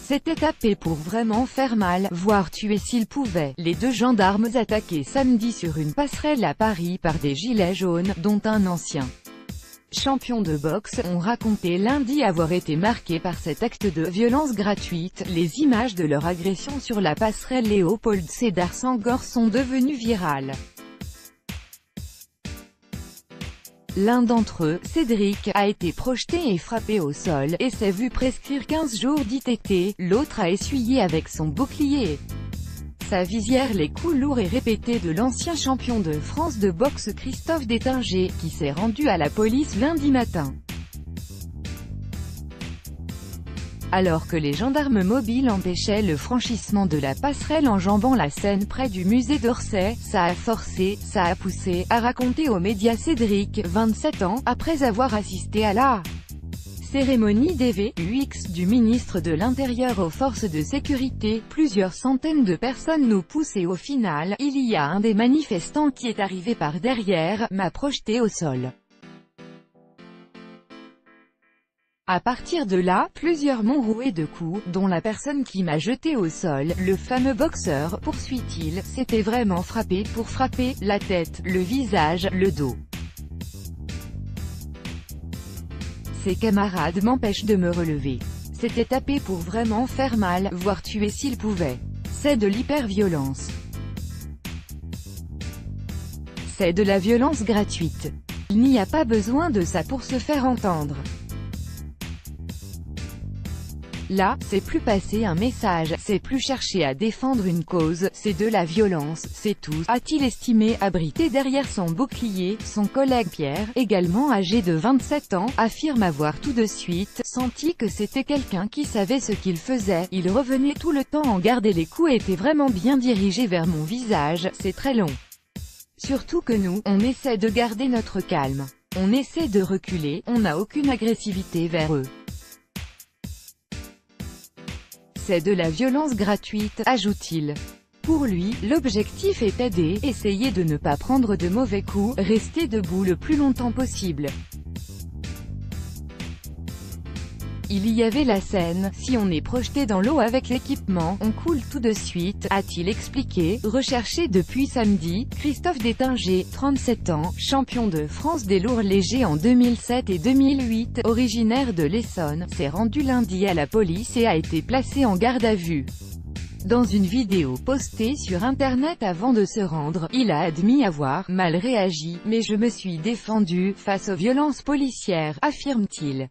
s'était tapé pour vraiment faire mal, voire tuer s'il pouvait. Les deux gendarmes attaqués samedi sur une passerelle à Paris par des gilets jaunes, dont un ancien champion de boxe, ont raconté lundi avoir été marqués par cet acte de violence gratuite. Les images de leur agression sur la passerelle Léopold Sédar Senghor sont devenues virales. L'un d'entre eux, Cédric, a été projeté et frappé au sol, et s'est vu prescrire 15 jours d'ITT. L'autre a essuyé avec son bouclier sa visière les coups lourds et répétés de l'ancien champion de France de boxe Christophe Détinger, qui s'est rendu à la police lundi matin. Alors que les gendarmes mobiles empêchaient le franchissement de la passerelle enjambant la Seine près du musée d'Orsay, ça a forcé, ça a poussé, a raconté aux médias Cédric, 27 ans, après avoir assisté à la cérémonie d'EVUX du ministre de l'Intérieur aux forces de sécurité. Plusieurs centaines de personnes nous poussent et au final, il y a un des manifestants qui est arrivé par derrière, m'a projeté au sol. À partir de là, plusieurs m'ont roué de coups, dont la personne qui m'a jeté au sol. Le fameux boxeur, poursuit-il, s'était vraiment frappé pour frapper, la tête, le visage, le dos. Ses camarades m'empêchent de me relever. S'était tapé pour vraiment faire mal, voire tuer s'il pouvait. C'est de l'hyperviolence. C'est de la violence gratuite. Il n'y a pas besoin de ça pour se faire entendre. Là, c'est plus passer un message, c'est plus chercher à défendre une cause, c'est de la violence, c'est tout, a-t-il estimé. Abrité derrière son bouclier, son collègue Pierre, également âgé de 27 ans, affirme avoir tout de suite senti que c'était quelqu'un qui savait ce qu'il faisait. Il revenait tout le temps en garde et les coups étaient vraiment bien dirigés vers mon visage, c'est très long. Surtout que nous, on essaie de garder notre calme. On essaie de reculer, on n'a aucune agressivité vers eux. C'est de la violence gratuite, ajoute-t-il. Pour lui, l'objectif est d'aider, essayer de ne pas prendre de mauvais coups, rester debout le plus longtemps possible. Il y avait la scène, si on est projeté dans l'eau avec l'équipement, on coule tout de suite, a-t-il expliqué. Recherché depuis samedi, Christophe Détinger, 37 ans, champion de France des lourds légers en 2007 et 2008, originaire de l'Essonne, s'est rendu lundi à la police et a été placé en garde à vue. Dans une vidéo postée sur Internet avant de se rendre, il a admis avoir mal réagi, mais je me suis défendu face aux violences policières, affirme-t-il.